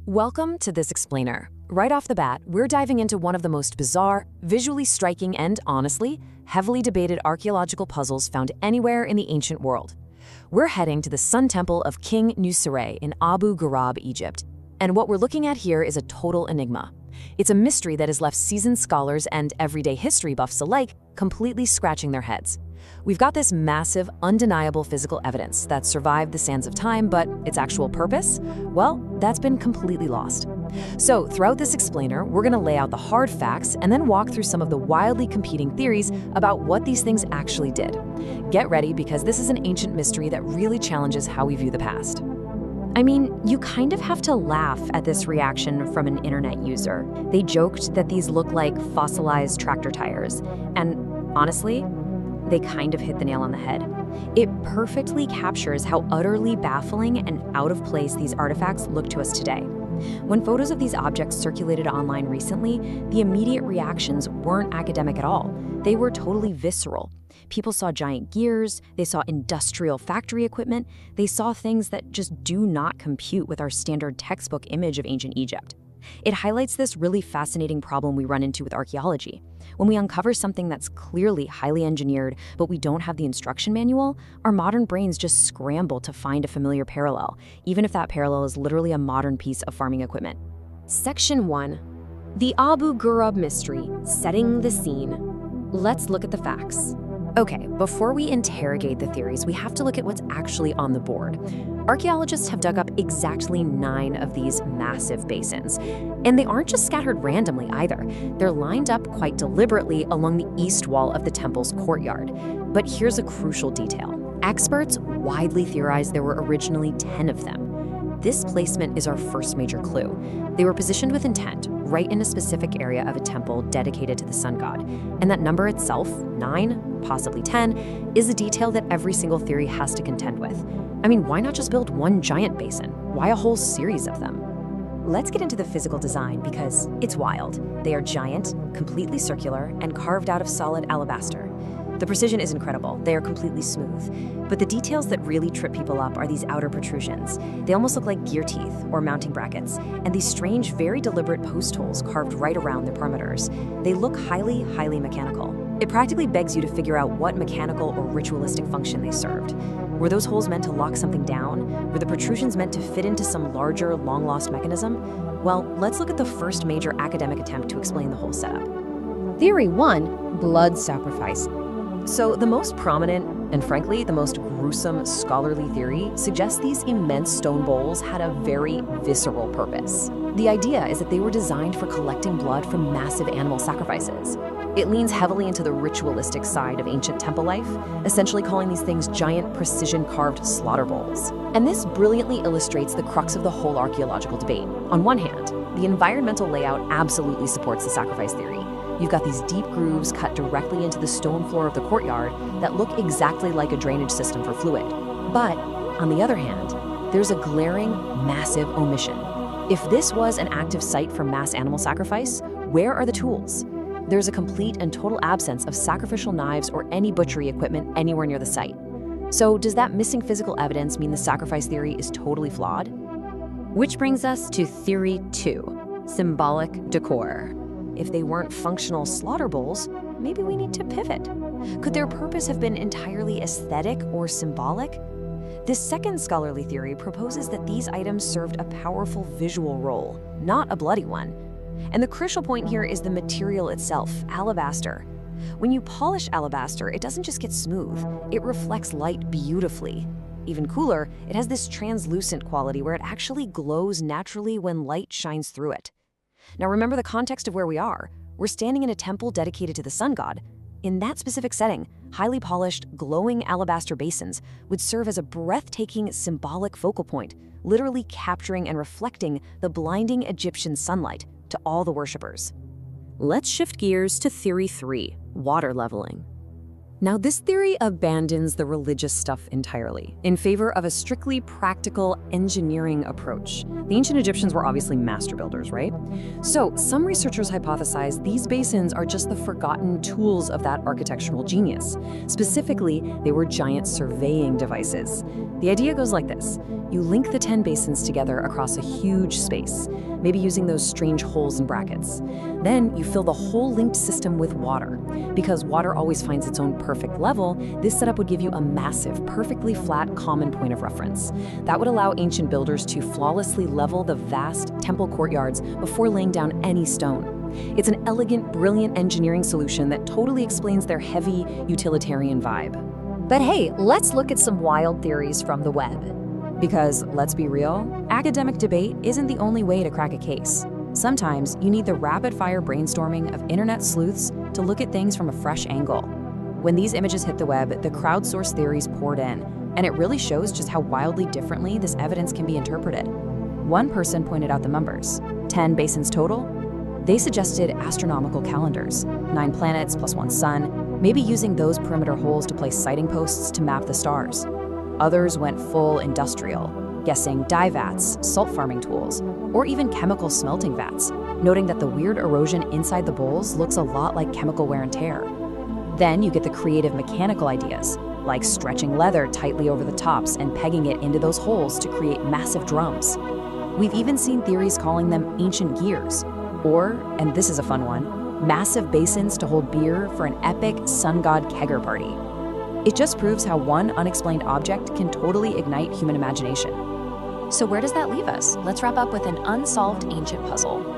Welcome to This Explainer. Right off the bat, we're diving into one of the most bizarre, visually striking, and honestly, heavily debated archaeological puzzles found anywhere in the ancient world. We're heading to the Sun Temple of King Niuserre in Abu Gurob, Egypt. And what we're looking at here is a total enigma. It's a mystery that has left seasoned scholars and everyday history buffs alike completely scratching their heads. We've got this massive, undeniable physical evidence that survived the sands of time, but its actual purpose? Well, that's been completely lost. So, throughout this explainer, we're going to lay out the hard facts and then walk through some of the wildly competing theories about what these things actually did. Get ready, because this is an ancient mystery that really challenges how we view the past. I mean, you kind of have to laugh at this reaction from an internet user. They joked that these look like fossilized tractor tires, and honestly, they kind of hit the nail on the head. It perfectly captures how utterly baffling and out of place these artifacts look to us today. When photos of these objects circulated online recently, the immediate reactions weren't academic at all. They were totally visceral. People saw giant gears, they saw industrial factory equipment, they saw things that just do not compute with our standard textbook image of ancient Egypt. It highlights this really fascinating problem we run into with archaeology. When we uncover something that's clearly highly engineered, but we don't have the instruction manual, our modern brains just scramble to find a familiar parallel, even if that parallel is literally a modern piece of farming equipment. Section 1. The Abu Gurob Mystery, Setting the Scene. Let's look at the facts. Okay, before we interrogate the theories, we have to look at what's actually on the board. Archaeologists have dug up exactly 9 of these massive basins. And they aren't just scattered randomly either. They're lined up quite deliberately along the east wall of the temple's courtyard. But here's a crucial detail. Experts widely theorize there were originally 10 of them. This placement is our first major clue. They were positioned with intent, right in a specific area of a temple dedicated to the sun god. And that number itself, 9, possibly 10, is a detail that every single theory has to contend with. I mean, why not just build one giant basin? Why a whole series of them? Let's get into the physical design, because it's wild. They are giant, completely circular, and carved out of solid alabaster. The precision is incredible. They are completely smooth. But the details that really trip people up are these outer protrusions. They almost look like gear teeth or mounting brackets, and these strange, very deliberate post holes carved right around the perimeters. They look highly, highly mechanical. It practically begs you to figure out what mechanical or ritualistic function they served. Were those holes meant to lock something down? Were the protrusions meant to fit into some larger, long-lost mechanism? Well, let's look at the first major academic attempt to explain the whole setup. Theory 1. Blood sacrifice. So the most prominent, and frankly, the most gruesome scholarly theory suggests these immense stone bowls had a very visceral purpose. The idea is that they were designed for collecting blood from massive animal sacrifices. It leans heavily into the ritualistic side of ancient temple life, essentially calling these things giant, precision-carved slaughter bowls. And this brilliantly illustrates the crux of the whole archaeological debate. On one hand, the environmental layout absolutely supports the sacrifice theory. You've got these deep grooves cut directly into the stone floor of the courtyard that look exactly like a drainage system for fluid. But, on the other hand, there's a glaring, massive omission. If this was an active site for mass animal sacrifice, where are the tools? There's a complete and total absence of sacrificial knives or any butchery equipment anywhere near the site. So does that missing physical evidence mean the sacrifice theory is totally flawed? Which brings us to Theory 2. Symbolic decor. If they weren't functional slaughter bowls, maybe we need to pivot. Could their purpose have been entirely aesthetic or symbolic? This second scholarly theory proposes that these items served a powerful visual role, not a bloody one. And the crucial point here is the material itself, alabaster. When you polish alabaster, it doesn't just get smooth, it reflects light beautifully. Even cooler, it has this translucent quality where it actually glows naturally when light shines through it. Now remember the context of where we are. We're standing in a temple dedicated to the sun god. In that specific setting, highly polished, glowing alabaster basins would serve as a breathtaking symbolic focal point, literally capturing and reflecting the blinding Egyptian sunlight to all the worshippers. Let's shift gears to Theory 3. Water leveling. Now, this theory abandons the religious stuff entirely in favor of a strictly practical engineering approach. The ancient Egyptians were obviously master builders, right? So, some researchers hypothesize these basins are just the forgotten tools of that architectural genius. Specifically, they were giant surveying devices. The idea goes like this. You link the 10 basins together across a huge space, maybe using those strange holes and brackets. Then you fill the whole linked system with water. Because water always finds its own perfect level, this setup would give you a massive, perfectly flat common point of reference. That would allow ancient builders to flawlessly level the vast temple courtyards before laying down any stone. It's an elegant, brilliant engineering solution that totally explains their heavy, utilitarian vibe. But hey, let's look at some wild theories from the web. Because, let's be real, academic debate isn't the only way to crack a case. Sometimes you need the rapid-fire brainstorming of internet sleuths to look at things from a fresh angle. When these images hit the web, the crowdsourced theories poured in, and it really shows just how wildly differently this evidence can be interpreted. One person pointed out the numbers, 10 basins total. They suggested astronomical calendars, 9 planets plus 1 sun, maybe using those perimeter holes to place sighting posts to map the stars. Others went full industrial, guessing dye vats, salt farming tools, or even chemical smelting vats, noting that the weird erosion inside the bowls looks a lot like chemical wear and tear. Then you get the creative mechanical ideas, like stretching leather tightly over the tops and pegging it into those holes to create massive drums. We've even seen theories calling them ancient gears, or, and this is a fun one, massive basins to hold beer for an epic sun god kegger party. It just proves how one unexplained object can totally ignite human imagination. So where does that leave us? Let's wrap up with an unsolved ancient puzzle.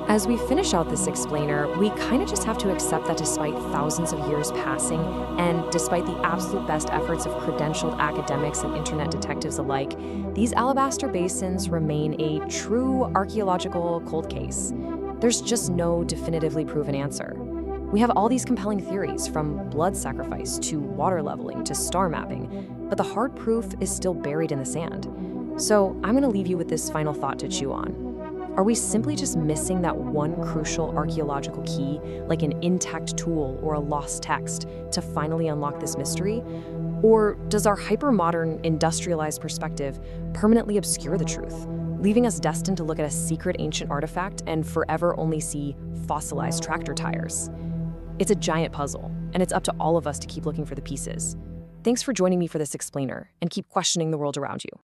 As we finish out this explainer, we kind of just have to accept that despite thousands of years passing, and despite the absolute best efforts of credentialed academics and internet detectives alike, these alabaster basins remain a true archaeological cold case. There's just no definitively proven answer. We have all these compelling theories, from blood sacrifice to water leveling to star mapping, but the hard proof is still buried in the sand. So I'm going to leave you with this final thought to chew on. Are we simply just missing that one crucial archaeological key, like an intact tool or a lost text, to finally unlock this mystery? Or does our hyper-modern, industrialized perspective permanently obscure the truth, leaving us destined to look at a secret ancient artifact and forever only see fossilized tractor tires? It's a giant puzzle, and it's up to all of us to keep looking for the pieces. Thanks for joining me for this explainer, and keep questioning the world around you.